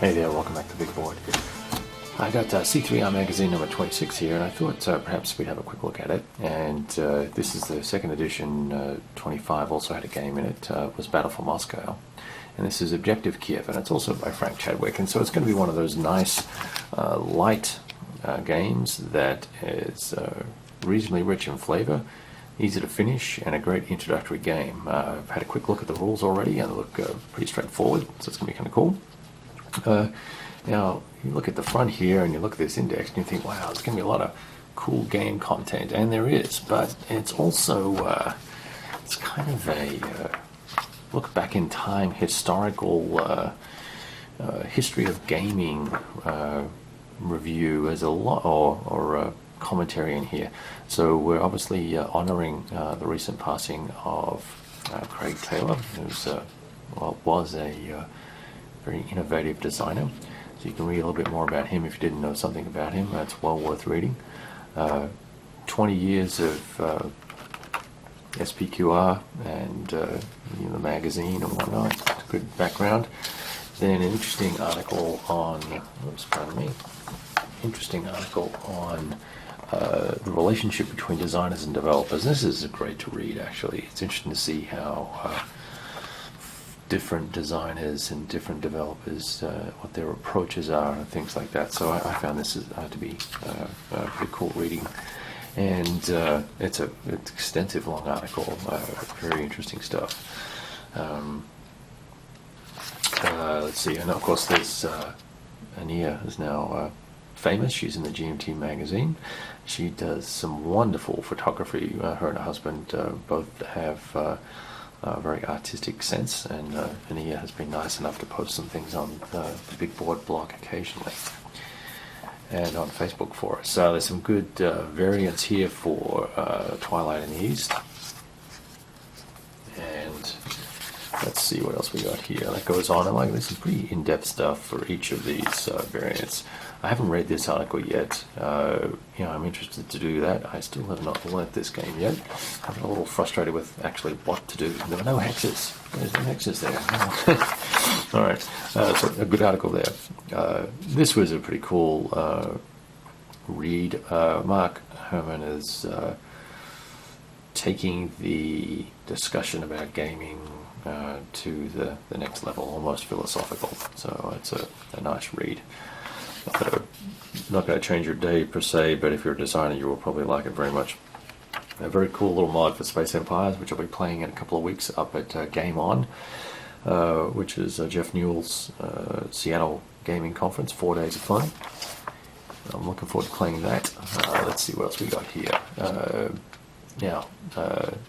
Hey there, welcome back to Big Board. I got C3i magazine number 26 here, and I thought perhaps we'd have a quick look at it. And this is the second edition. 25 also had a game in it. Was Battle for Moscow, and this is Objective Kiev, and it's also by Frank Chadwick. And so it's going to be one of those nice, light games that is reasonably rich in flavor, easy to finish, and a great introductory game. I've had a quick look at the rules already, and they look pretty straightforward, so it's going to be kind of cool. Now, you look at the front here and you look at this index and you think, wow, there's going to be a lot of cool game content, and there is, but it's also, it's kind of a look back in time, historical history of gaming review. There's a lot, or commentary in here. So we're obviously honoring the recent passing of Craig Taylor, who's was a very innovative designer. So you can read a little bit more about him if you didn't know something about him. That's well worth reading. 20 years of SPQR and the magazine and whatnot. It's a good background. Then an interesting article on, interesting article on the relationship between designers and developers. This is great to read, actually. It's interesting to see how different designers and different developers, what their approaches are and things like that. So I found this to be pretty cool reading. And it's an extensive, long article, very interesting stuff. Let's see, and of course there's Ania is now famous. She's in the GMT magazine. She does some wonderful photography. Her and her husband both have a very artistic sense, and Ania has been nice enough to post some things on the Big Board blog occasionally and on Facebook for us. So there's some good variants here for Twilight in the East. And let's see what else we got here. That goes on, and like there's some pretty in-depth stuff for each of these variants. I haven't read this article yet. I'm interested to do that. I still have not learnt this game yet. I'm a little frustrated with actually what to do. There are no hexes. There's no hexes there. All right, so a good article there. This was a pretty cool read. Mark Herman is taking the discussion about gaming to the next level, almost philosophical. So it's a nice read. Not going to change your day per se, but if you're a designer, you will probably like it very much. A very cool little mod for Space Empires, which I'll be playing in a couple of weeks up at Game On, which is Jeff Newell's Seattle gaming conference. 4 days of fun. I'm looking forward to playing that. Let's see what else we got here. Now,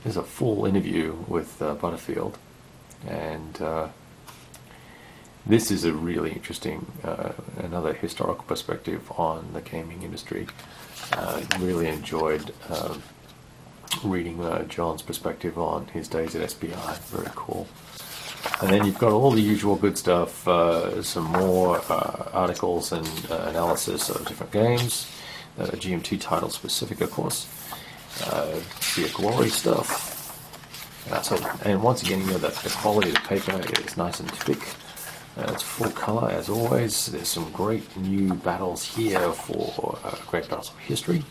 there's a full interview with Butterfield, and this is a really interesting, another historical perspective on the gaming industry. Really enjoyed reading John's perspective on his days at SPI. Very cool. And then you've got all the usual good stuff, some more articles and analysis of different games, GMT title specific, of course, the Glory stuff. And once again, the quality of the paper is nice and thick. It's full color as always. There's some great new battles here for Great Battles of History,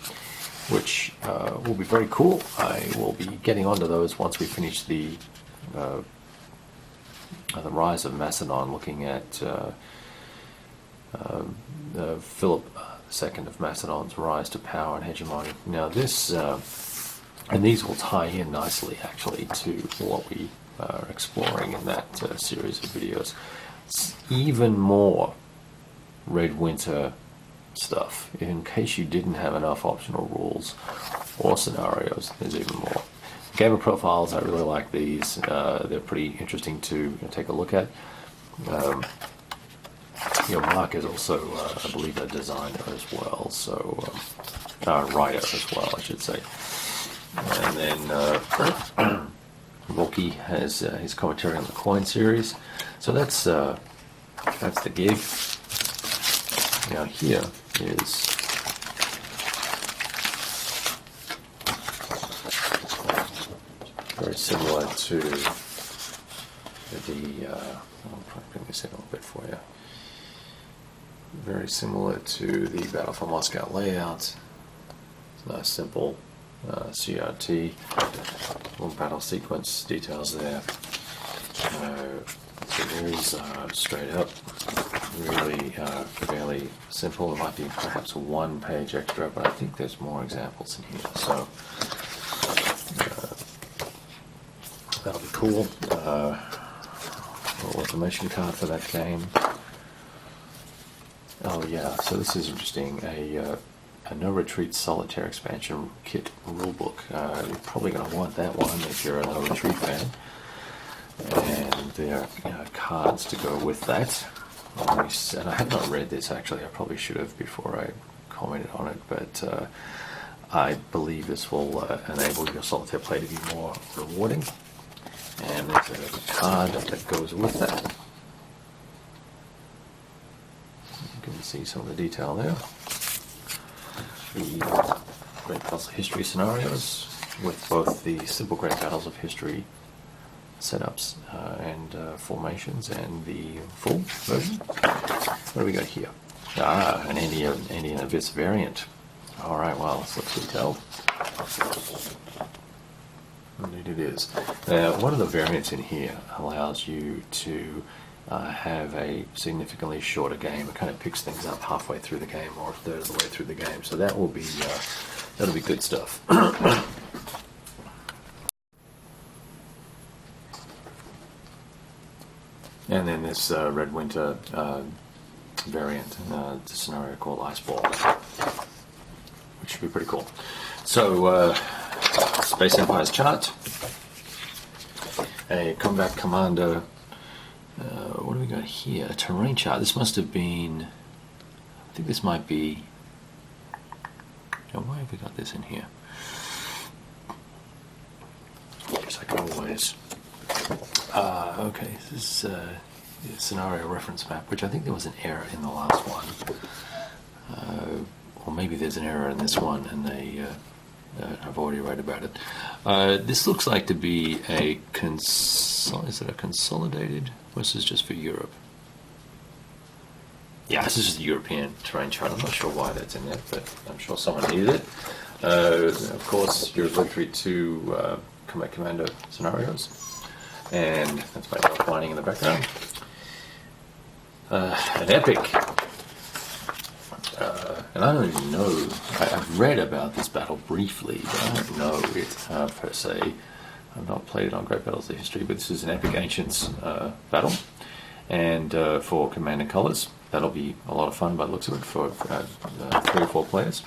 which will be very cool. I will be getting onto those once we finish the Rise of Macedon, looking at Philip II of Macedon's rise to power and hegemony. Now this, and these will tie in nicely actually to what we are exploring in that series of videos. Even more Red Winter stuff. In case you didn't have enough optional rules or scenarios, there's even more. Gamer profiles, I really like these. They're pretty interesting to take a look at. Mark is also, I believe, a designer as well, so writer as well, I should say. And then Rocky has his commentary on the Coin series. So that's the gig. Now here is very similar to the. I'll try to bring this in a little bit for you. very similar to the Battle for Moscow layout. It's nice, simple CRT, little battle sequence details there. So there's straight up, really fairly simple. There might be perhaps one page extra, but I think there's more examples in here. So that'll be cool. Little automation card for that game. Oh yeah, so this is interesting. A no retreat solitaire expansion kit rulebook. You're probably going to want that one if you're a no retreat fan. And there are cards to go with that. And I have not read this actually. I probably should have before I commented on it, but I believe this will enable your solitaire play to be more rewarding. And there's a card that goes with that. You can see some of the detail there. The Great Battles of History scenarios with both the simple Great Battles of History setups and formations and the full version. What do we got here? An Indian Abyss variant. Alright, well, this looks detailed. Indeed it is. Now, one of the variants in here allows you to have a significantly shorter game. It kind of picks things up halfway through the game or a third of the way through the game. So that will be that'll be good stuff. And then this Red Winter variant, it's a scenario called Ice Ball, which should be pretty cool. So, Space Empire's chart, a Combat Commander, what do we got here? A terrain chart. This must have been, I think this might be, why have we got this in here? I guess I can always, okay, this is a scenario reference map, which I think there was an error in the last one. Or maybe there's an error in this one and they I've already read about it. This looks like to be a is it a consolidated versus just for Europe? Yeah, this is just a European terrain chart. I'm not sure why that's in there, but I'm sure someone needed it. Of course, your Victory 2 Combat Commander scenarios, and that's my dog whining in the background. An epic. And I don't even know, I've read about this battle briefly, but I don't know it per se. I've not played it on Great Battles of History, but this is an Epic Ancients battle. And for Commander Colors, that'll be a lot of fun by the looks of it for 3 or 4 players.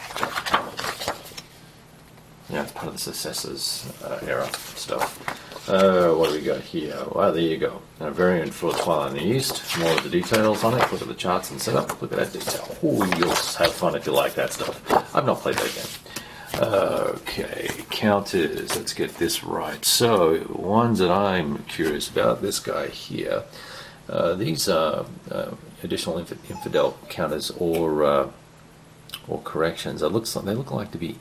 Yeah, it's part of the Successors era stuff. What do we got here? Well, there you go. A variant for Twilight in the East. More of the details on it. Look at the charts and setup. Look at that detail. Oh, you'll have fun if you like that stuff. I've not played that game. Okay, counters. Let's get this right. So, ones that I'm curious about. This guy here. These are additional infidel counters or corrections. They look like to be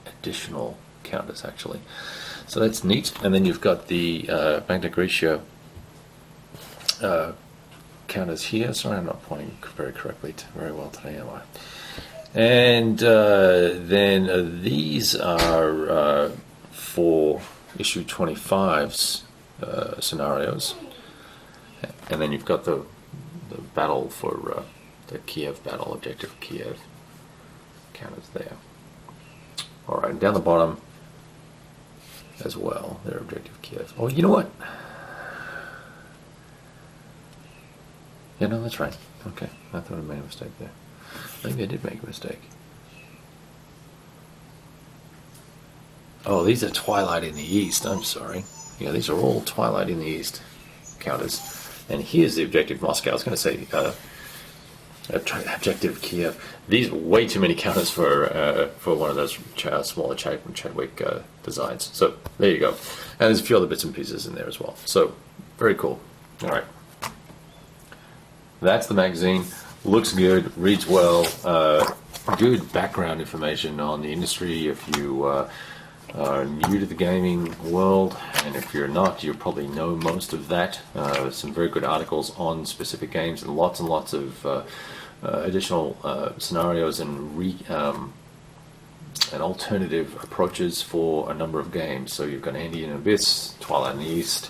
additional counters actually. So that's neat. And then you've got the Magna Graecia counters here. Sorry, I'm not pointing very well today, am I? And then these are for issue 25's scenarios. And then you've got the battle for the Kiev battle, objective Kiev counters there. All right, down the bottom as well, their objective Kiev. Oh, you know what? Yeah, no, that's right. Okay, I thought I made a mistake there. Maybe I did make a mistake. Oh, these are Twilight in the East. I'm sorry. Yeah, these are all Twilight in the East counters. And here's the objective Moscow. I was going to say objective Kiev. These are way too many counters for one of those smaller Chadwick designs. So there you go. And there's a few other bits and pieces in there as well. So very cool. All right. That's the magazine. Looks good. Reads well. Good background information on the industry. If you are new to the gaming world, and if you're not, you probably know most of that. Some very good articles on specific games and lots of additional scenarios and alternative approaches for a number of games. So you've got Andean Abyss, Twilight in the East,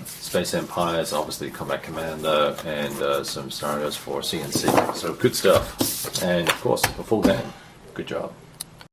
Space Empires, obviously Combat Commander, and some scenarios for CNC. So good stuff. And of course, a full game. Good job.